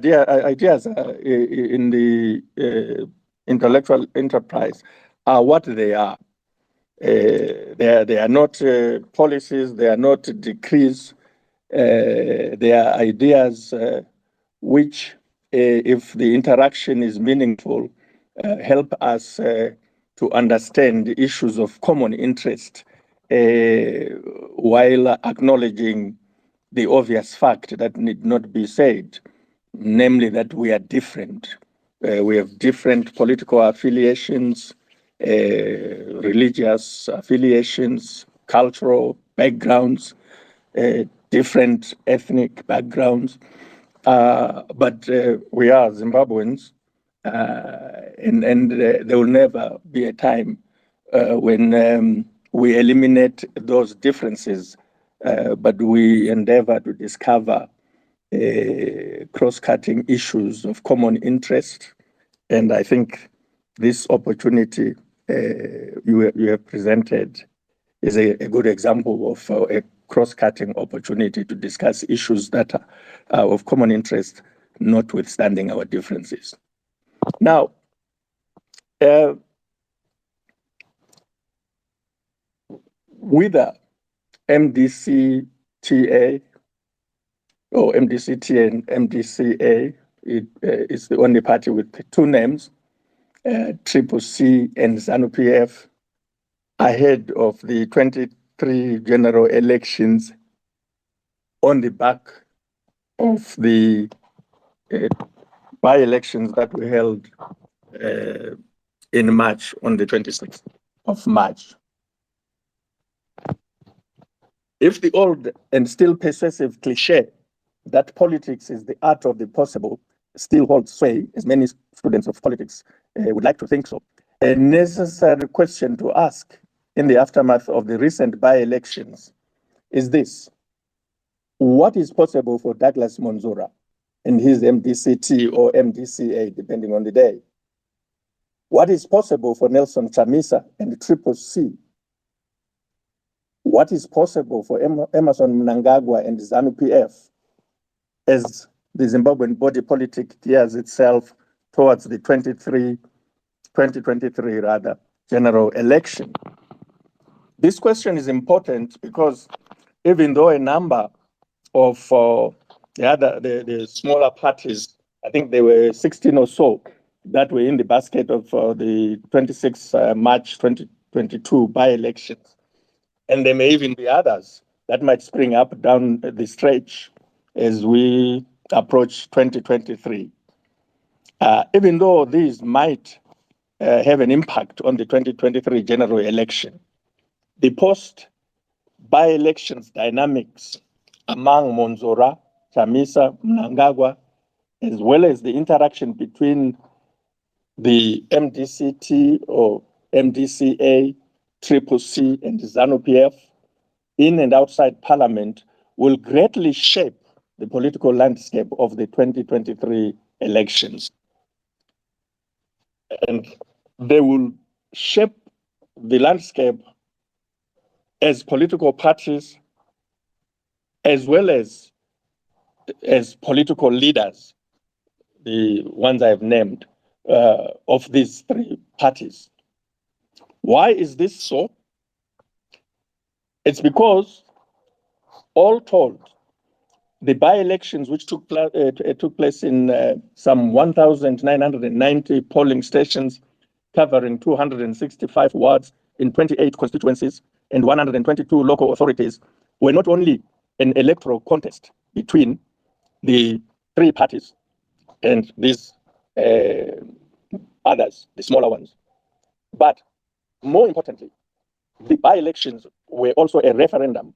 ideas in the intellectual enterprise are what they are. They are not policies, they are not decrees, they are ideas which, if the interaction is meaningful, help us to understand issues of common interest while acknowledging the obvious fact that need not be said, namely that we are different. We have different political affiliations, religious affiliations, cultural backgrounds, different ethnic backgrounds. But we are Zimbabweans, and there will never be a time when we eliminate those differences, but we endeavor to discover cross-cutting issues of common interest. And I think this opportunity you have presented is a good example of a cross-cutting opportunity to discuss issues that are of common interest, notwithstanding our differences. Now, whether MDCTA or MDCT and MDCA, it is the only party with two names, Triple C and ZANU-PF, ahead of the 23 general elections on the back of the by-elections that were held in March, on the 26th of March. If the old and still pervasive cliche that politics is the art of the possible still holds sway, as many students of politics would like to think so, a necessary question to ask in the aftermath of the recent by-elections is this: what is possible for Douglas Monzura and his MDCT or MDCA, depending on the day? What is possible for Nelson Chamisa and Triple C? What is possible for Emmerson Mnangagwa and ZANU-PF as the Zimbabwean body politic gears itself towards the 2023 general election? This question is important because even though a number of the smaller parties, I think there were 16 or so that were in the basket of the 26 March 2022 by-elections. And there may even be others that might spring up down the stretch as we approach 2023. Even though these might have an impact on the 2023 general election, the post-by-elections dynamics among Monzura, Chamisa, Mnangagwa, as well as the interaction between the MDCT or MDCA, Triple C, and ZANU-PF in and outside Parliament will greatly shape the political landscape of the 2023 elections. And they will shape the landscape as political parties, as well as political leaders, the ones I've named, of these three parties. Why is this so? It's because, all told, the by-elections which took place in some 1,990 polling stations covering 265 wards in 28 constituencies and 122 local authorities were not only an electoral contest between the three parties and these others, the smaller ones, but more importantly, the by-elections were also a referendum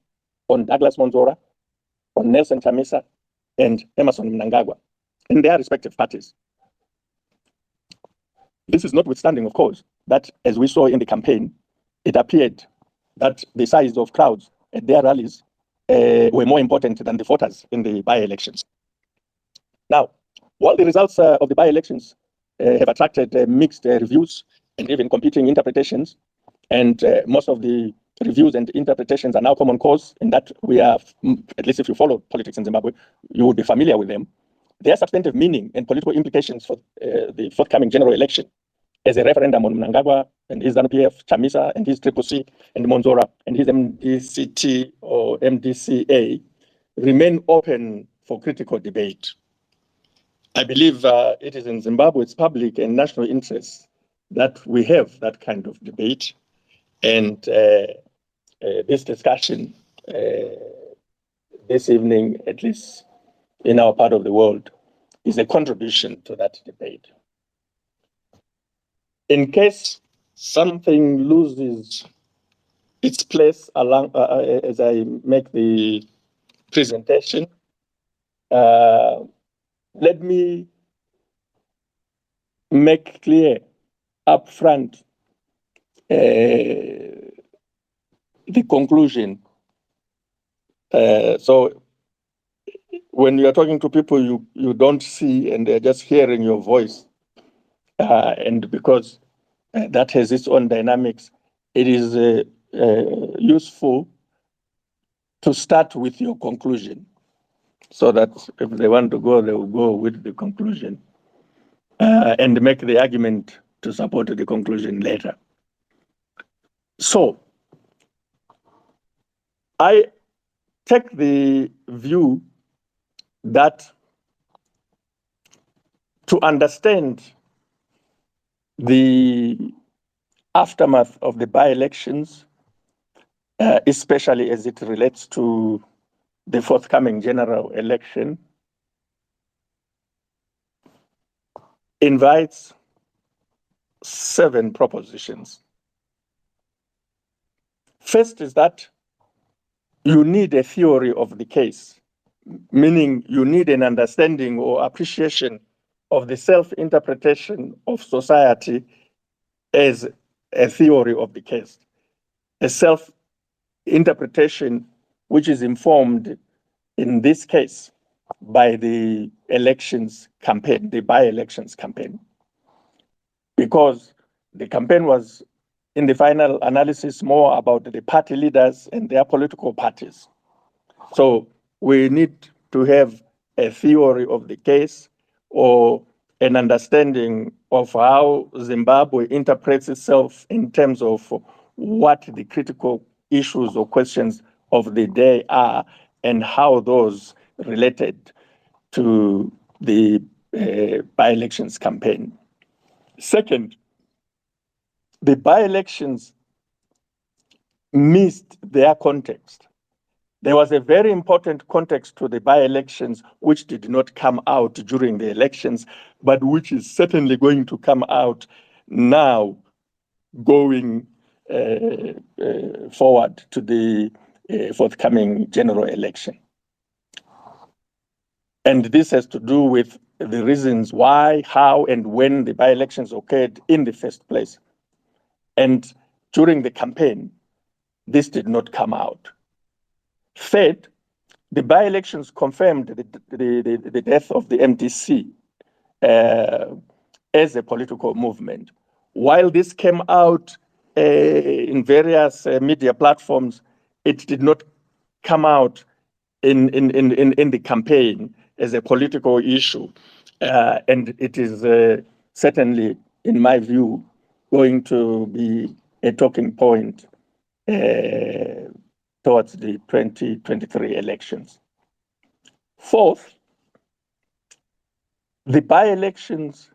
on Douglas Monzura, on Nelson Chamisa, and Emmerson Mnangagwa in their respective parties. This is notwithstanding, of course, that as we saw in the campaign, it appeared that the size of crowds at their rallies were more important than the voters in the by-elections. Now, while the results of the by-elections have attracted mixed reviews and even competing interpretations, and most of the reviews and interpretations are now common cause in that we are, at least if you follow politics in Zimbabwe, you would be familiar with them. their substantive meaning and political implications for the forthcoming general election as a referendum on Mnangagwa and his ZANU-PF, Chamisa and his Triple C, and Monzora and his MDCT or MDCA remain open for critical debate. I believe it is in Zimbabwe's public and national interest that we have that kind of debate. And this discussion this evening, at least in our part of the world, is a contribution to that debate. In case something loses its place along, as I make the presentation, let me make clear upfront the conclusion. So when you are talking to people you don't see and they're just hearing your voice, and because that has its own dynamics, it is useful to start with your conclusion so that if they want to go, they will go with the conclusion and make the argument to support the conclusion later. So I take the view that to understand the aftermath of the by-elections, especially as it relates to the forthcoming general election, invites 7 propositions. First is that you need a theory of the case, meaning you need an understanding or appreciation of the self-interpretation of society as a theory of the case, a self-interpretation which is informed, in this case, by the elections campaign, the by-elections campaign. Because the campaign was, in the final analysis, more about the party leaders and their political parties. So we need to have a theory of the case or an understanding of how Zimbabwe interprets itself in terms of what the critical issues or questions of the day are and how those related to the by-elections campaign. Second, the by-elections missed their context. There was a very important context to the by-elections which did not come out during the elections, but which is certainly going to come out now going forward to the forthcoming general election. And this has to do with the reasons why, how, and when the by-elections occurred in the first place. And during the campaign, this did not come out. Third, the by-elections confirmed the death of the MDC as a political movement. While this came out in various media platforms, it did not come out in the campaign as a political issue. And it is certainly, in my view, going to be a talking point towards the 2023 elections. Fourth, the by-elections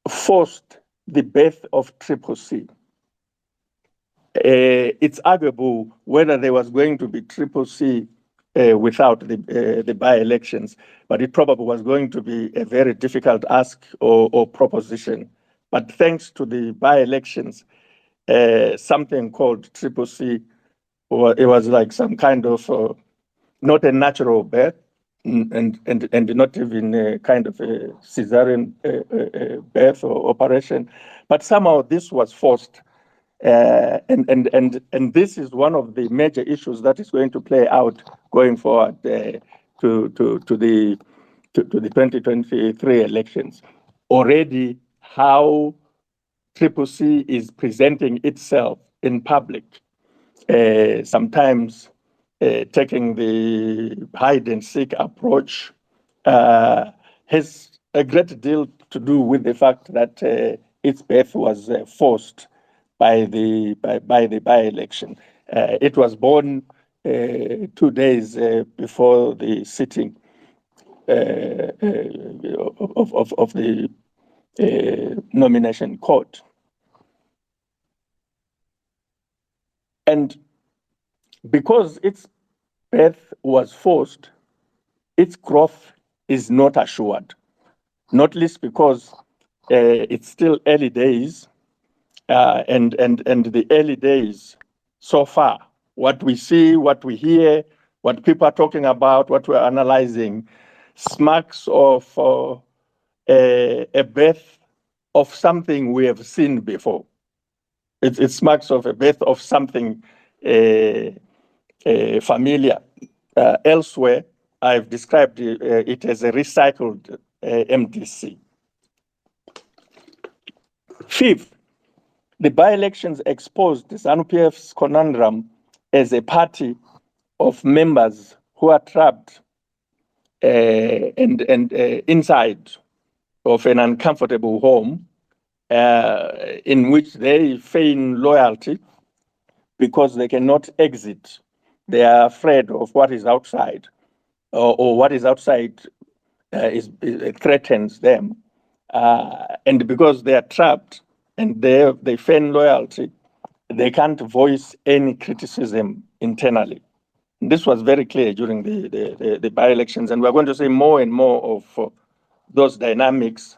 forced the birth of Triple C. It's arguable whether there was going to be Triple C without the by-elections, but it probably was going to be a very difficult ask or proposition. But thanks to the by-elections, something called Triple C, it was like some kind of not a natural birth, and not even a kind of a cesarean birth or operation, but somehow this was forced. And this is one of the major issues that is going to play out going forward to the 2023 elections. Already, how Triple C is presenting itself in public, sometimes taking the hide and seek approach, has a great deal to do with the fact that its birth was forced by the by-election. It was born 2 days before the sitting of the nomination court. And because its birth was forced, its growth is not assured, not least because it's still early days, and the early days so far, what we see, what we hear, what people are talking about, what we're analyzing, smacks of a birth of something we have seen before. It smacks of a birth of something familiar. Elsewhere, I've described it as a recycled MDC. Fifth, the by-elections exposed ZANU-PF's conundrum as a party of members who are trapped and inside of an uncomfortable home in which they feign loyalty because they cannot exit. They are afraid of what is outside, or what is outside threatens them. And because they are trapped and they feign loyalty, they can't voice any criticism internally. And this was very clear during the by-elections, and we're going to see more and more of those dynamics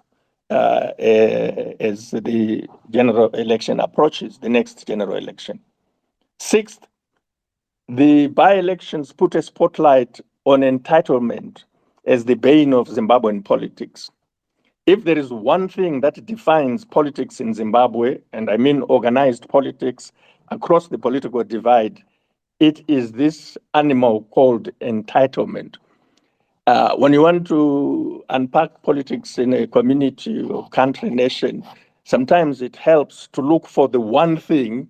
as the general election approaches, the next general election. Sixth, the by-elections put a spotlight on entitlement as the bane of Zimbabwean politics. If there is one thing that defines politics in Zimbabwe, and I mean organized politics across the political divide, it is this animal called entitlement. When you want to unpack politics in a community or country, nation, sometimes it helps to look for the one thing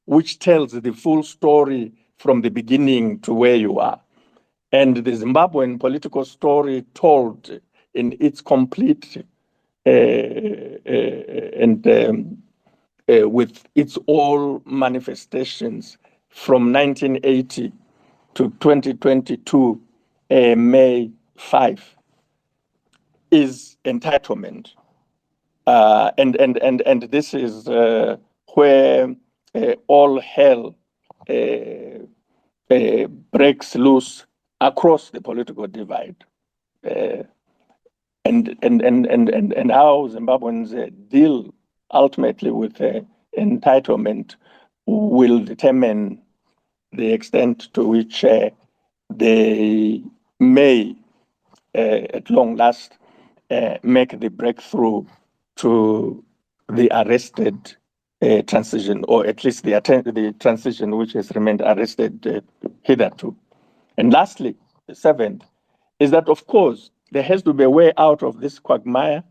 which tells the full story from the beginning to where you are. And the Zimbabwean political story told in its complete and with its all manifestations from 1980 to 2022, May 5, is entitlement. And this is where all hell breaks loose across the political divide. And how Zimbabweans deal ultimately with entitlement will determine the extent to which they may, at long last, make the breakthrough to the arrested transition, or at least the transition which has remained arrested hitherto. And lastly, the seventh, is that, of course, there has to be a way out of this quagmire.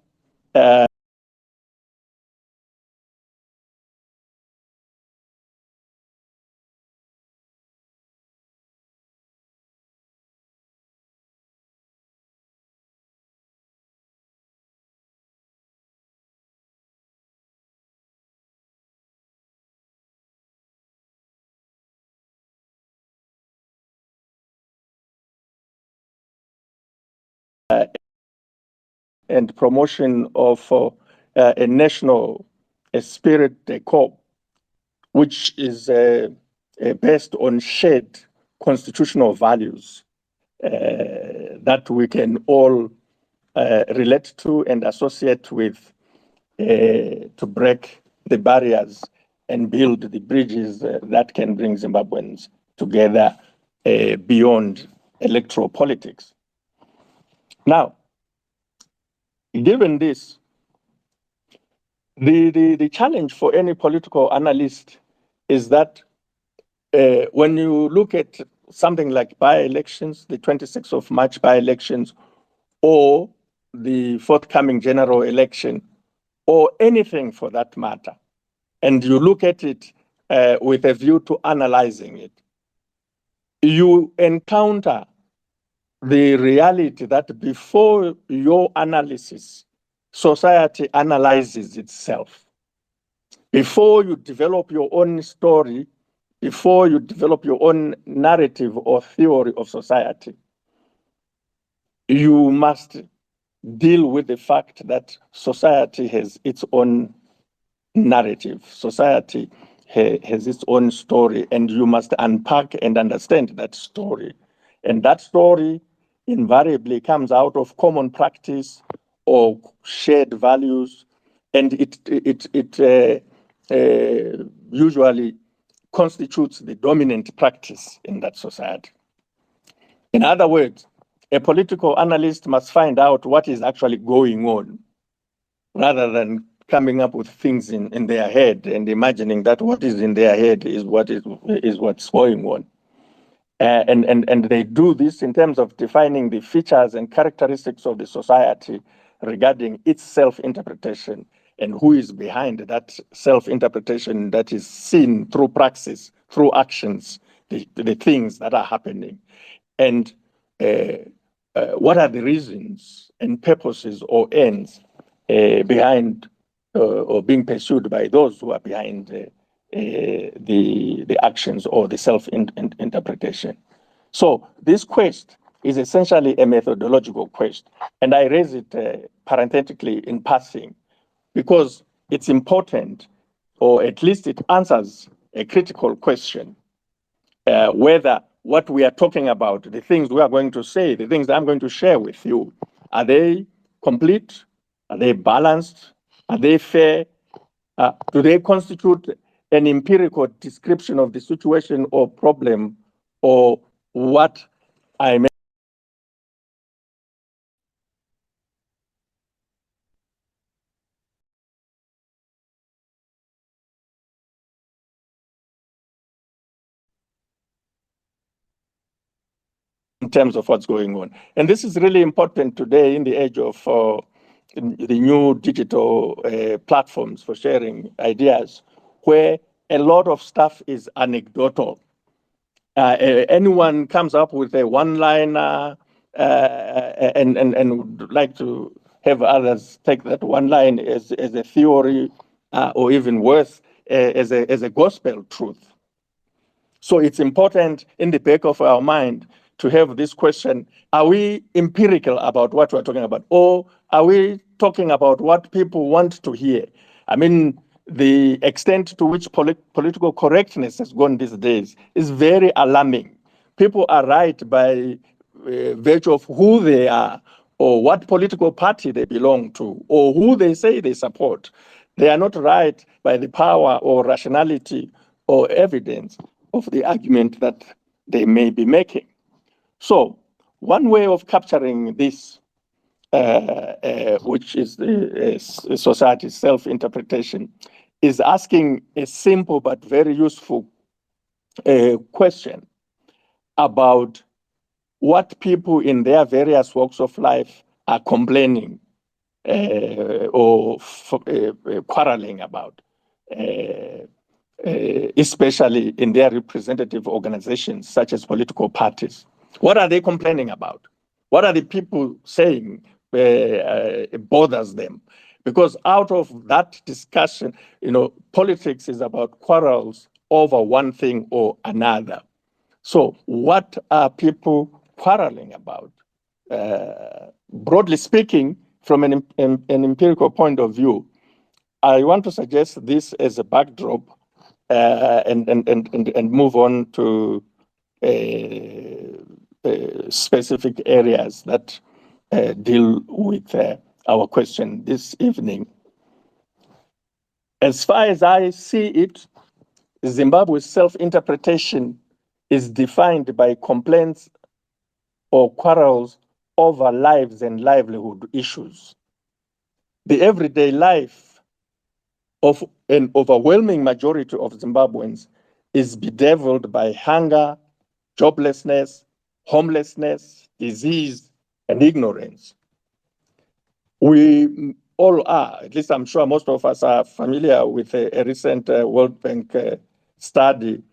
And promotion of a national spirit corps, which is based on shared constitutional values that we can all relate to and associate with, to break the barriers and build the bridges that can bring Zimbabweans together beyond electoral politics. Now, given this, the challenge for any political analyst is that when you look at something like by-elections, the 26th of March by-elections, or the forthcoming general election, or anything for that matter, and you look at it with a view to analyzing it, you encounter the reality that before your analysis, society analyzes itself. Before you develop your own story, before you develop your own narrative or theory of society, you must deal with the fact that society has its own narrative. Society has its own story, and you must unpack and understand that story. And that story invariably comes out of common practice or shared values, and it usually constitutes the dominant practice in that society. In other words, a political analyst must find out what is actually going on rather than coming up with things in their head and imagining that what is in their head is what's going on. And they do this in terms of defining the features and characteristics of the society regarding its self-interpretation and who is behind that self-interpretation that is seen through praxis, through actions, the things that are happening. And what are the reasons and purposes or ends behind or being pursued by those who are behind the actions or the self-interpretation. So this quest is essentially a methodological quest, and I raise it parenthetically in passing because it's important, or at least it answers a critical question, whether what we are talking about, the things we are going to say, the things that I'm going to share with you, are they complete? Are they balanced? Are they fair? Do they constitute an empirical description of the situation or problem, or what I mean? In terms of what's going on. And this is really important today in the age of the new digital platforms for sharing ideas, where a lot of stuff is anecdotal. Anyone comes up with a one-liner and would like to have others take that one line as a theory or even worse, as a gospel truth. So it's important in the back of our mind to have this question: are we empirical about what we're talking about, or are we talking about what people want to hear? I mean, the extent to which political correctness has gone these days is very alarming. People are right by virtue of who they are, or what political party they belong to, or who they say they support. They are not right by the power or rationality or evidence of the argument that they may be making. So one way of capturing this, which is the society's self-interpretation, is asking a simple but very useful question about what people in their various walks of life are complaining or quarreling about. Especially in their representative organizations, such as political parties. What are they complaining about? What are the people saying bothers them? Because out of that discussion, politics is about quarrels over one thing or another. So what are people quarreling about? Broadly speaking, from an empirical point of view, I want to suggest this as a backdrop and move on to specific areas that deal with our question this evening. As far as I see it, Zimbabwe's self-interpretation is defined by complaints or quarrels over lives and livelihood issues. The everyday life of an overwhelming majority of Zimbabweans is bedeviled by hunger, joblessness, homelessness, disease, and ignorance. We all are, at least I'm sure most of us are familiar with a recent World Bank study,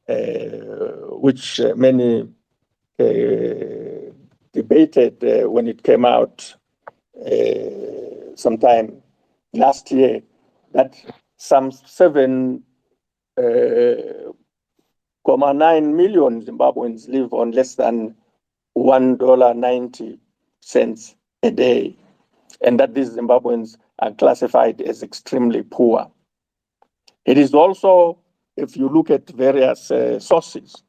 which many debated when it came out sometime last year, that some 7.9 million Zimbabweans live on less than $1.90 a day, and that these Zimbabweans are classified as extremely poor. It is also, if you look at various sources,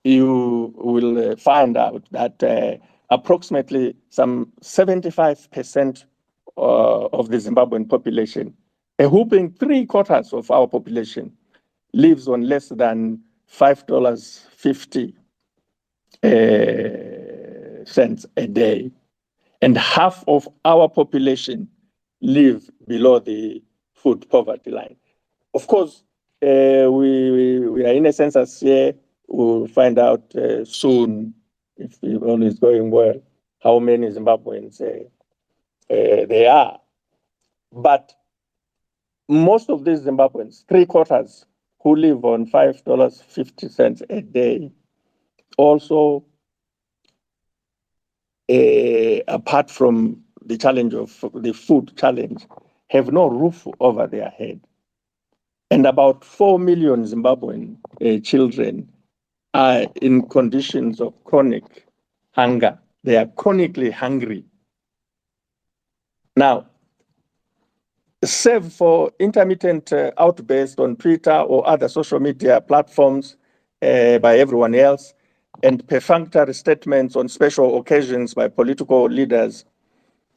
you will find out that approximately some 75% of the Zimbabwean population, a whooping 3/4 of our population, lives on less than $5.50 cents a day. And half of our population live below the food poverty line. Of course, we are in a census here. We'll find out soon, if all is going well, how many Zimbabweans there are. But most of these Zimbabweans, 3/4, who live on $5.50 a day, also, apart from the challenge of the food challenge, have no roof over their head. And about 4 million Zimbabwean children are in conditions of chronic hunger. They are chronically hungry. Now, save for intermittent outbursts on Twitter or other social media platforms by everyone else, and perfunctory statements on special occasions by political leaders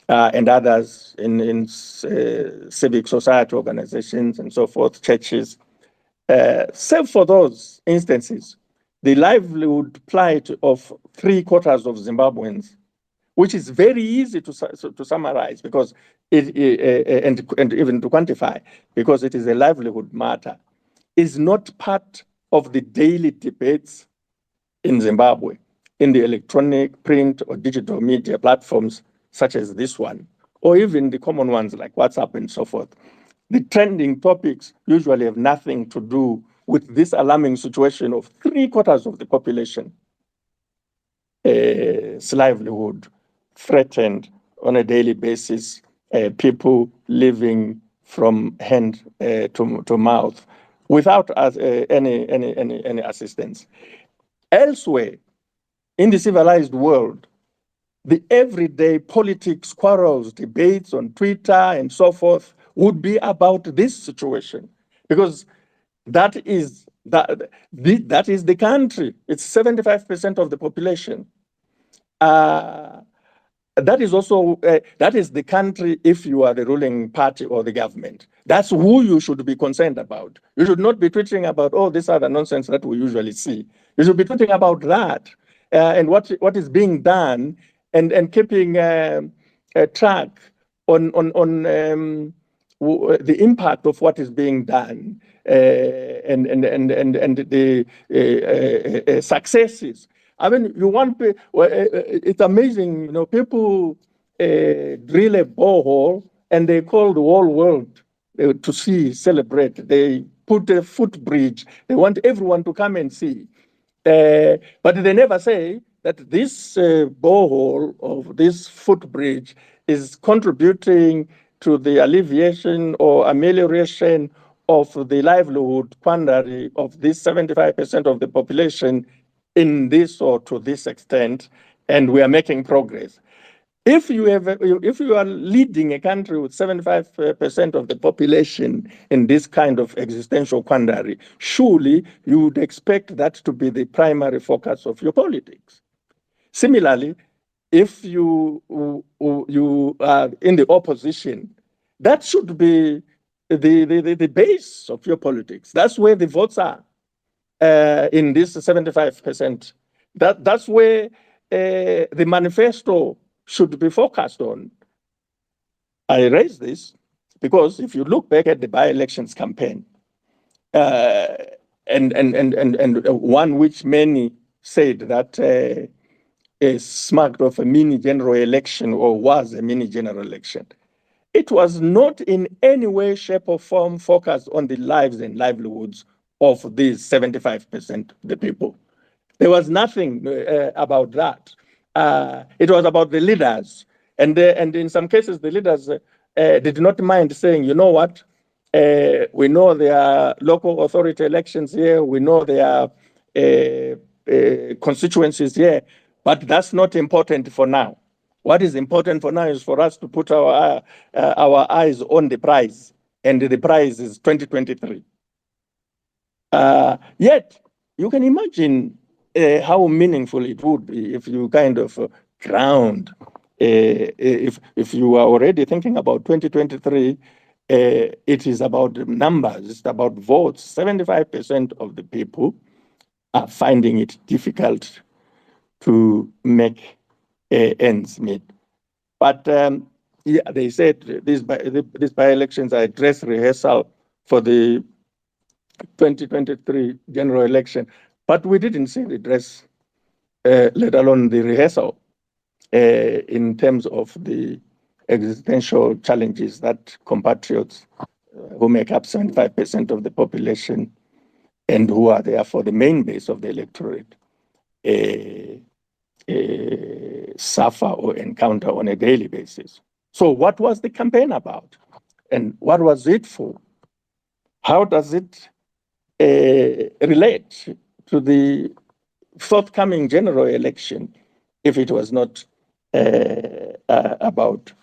and others in civic society organizations and so forth, churches. Save for those instances, the livelihood plight of 3/4 of Zimbabweans, which is very easy to summarize because and even to quantify, because it is a livelihood matter, is not part of the daily debates in Zimbabwe, in the electronic, print, or digital media platforms such as this one, or even the common ones like WhatsApp and so forth. The trending topics usually have nothing to do with this alarming situation of 3/4 of the population livelihood threatened on a daily basis, people living from hand to mouth without any assistance. Elsewhere, in the civilized world, the everyday politics, quarrels, debates on Twitter and so forth would be about this situation, because that is the country. It's 75% of the population. That is also that is the country if you are the ruling party or the government. That's who you should be concerned about. You should not be tweeting about, oh, this other nonsense that we usually see. You should be tweeting about that and what is being done, and keeping track on the impact of what is being done and the successes. I mean, it's amazing, people drill a borehole and they call the whole world to see, celebrate. They put a footbridge. They want everyone to come and see. But they never say that this borehole of this footbridge is contributing to the alleviation or amelioration of the livelihood quandary of this 75% of the population in this or to this extent, and we are making progress. If you are leading a country with 75% of the population in this kind of existential quandary, surely you would expect that to be the primary focus of your politics. Similarly, if you are in the opposition, that should be the base of your politics. That's where the votes are in this 75%. That's where the manifesto should be focused on. I raise this because if you look back at the by-elections campaign, and one which many said that is smacked of a mini general election or was a mini general election, it was not in any way, shape, or form focused on the lives and livelihoods of these 75% of the people. There was nothing about that. It was about the leaders. And in some cases, the leaders did not mind saying, you know what, we know there are local authority elections here, we know there are constituencies here, but that's not important for now. What is important for now is for us to put our eyes on the prize, and the prize is 2023. Yet, you can imagine how meaningful it would be if you kind of ground, if you are already thinking about 2023, it is about numbers, it's about votes. 75% of the people are finding it difficult to make ends meet. But yeah, they said these by-elections are a dress rehearsal for the 2023 general election. But we didn't see the dress, let alone the rehearsal, in terms of the existential challenges that compatriots who make up 75% of the population and who are therefore the main base of the electorate suffer or encounter on a daily basis. So what was the campaign about? And what was it for? How does it relate to the forthcoming general election if it was not about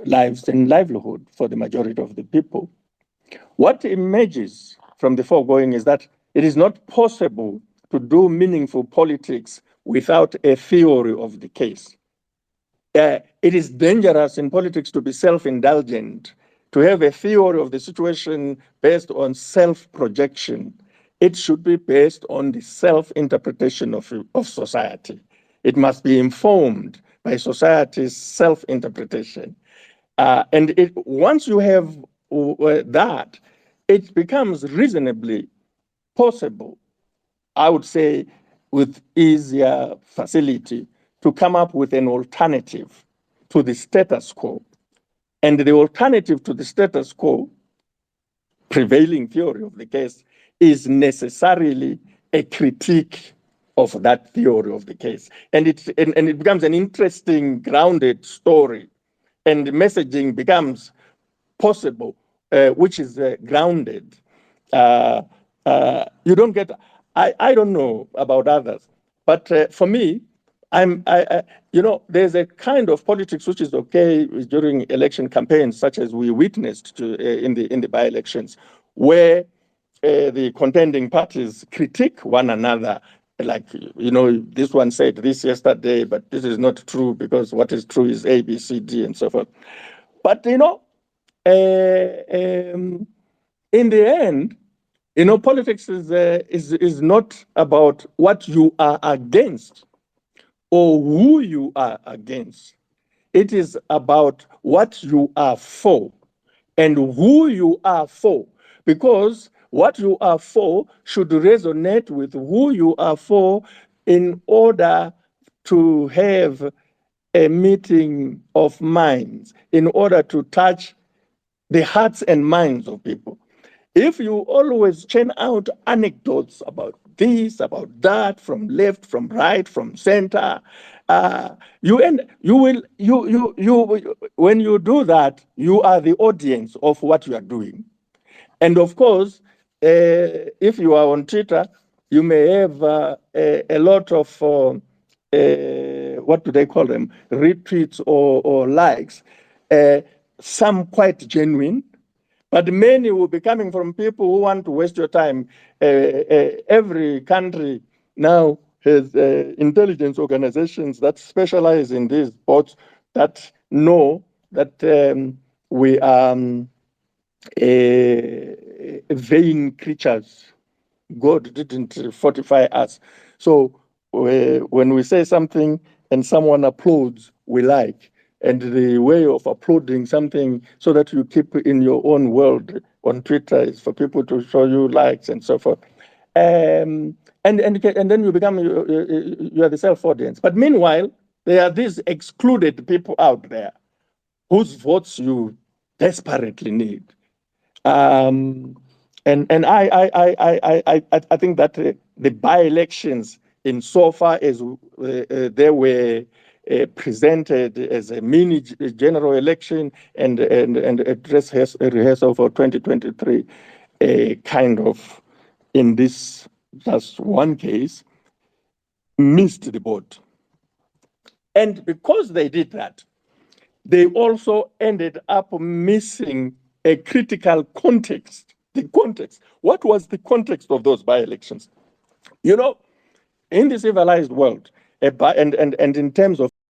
lives and livelihood for the majority of the people? What emerges from the foregoing is that it is not possible to do meaningful politics without a theory of the case. It is dangerous in politics to be self-indulgent, to have a theory of the situation based on self-projection. It should be based on the self-interpretation of society. It must be informed by society's self-interpretation. And once you have that, it becomes reasonably possible, I would say, with easier facility, to come up with an alternative to the status quo. And the alternative to the status quo, prevailing theory of the case, is necessarily a critique of that theory of the case. And it becomes an interesting, grounded story. And the messaging becomes possible, which is grounded. You don't get, I don't know about others, but for me, there's a kind of politics which is okay during election campaigns, such as we witnessed in the by-elections, where the contending parties critique one another. Like, this one said this yesterday, but this is not true because what is true is A, B, C, D, and so forth. But, in the end, politics is not about what you are against or who you are against. It is about what you are for and who you are for, because what you are for should resonate with who you are for in order to have a meeting of minds, in order to touch the hearts and minds of people. If you always churn out anecdotes about this, about that, from left, from right, from center, when you do that, you are the audience of what you are doing. And of course, if you are on Twitter, you may have a lot of, what do they call them, retweets or likes, some quite genuine, but many will be coming from people who want to waste your time. Every country now has intelligence organizations that specialize in these bots that know that we are vain creatures. God didn't fortify us. So when we say something and someone applauds, we like. And the way of applauding something so that you keep in your own world on Twitter is for people to show you likes and so forth. And then you become, you are the self-audience. But meanwhile, there are these excluded people out there whose votes you desperately need. And I think that the by-elections insofar as they were presented as a mini general election and a dress rehearsal for 2023, kind of, in this just one case, missed the boat. And because they did that, they also ended up missing a critical context. The context. What was the context of those by-elections? You know, in the civilized world, and in terms of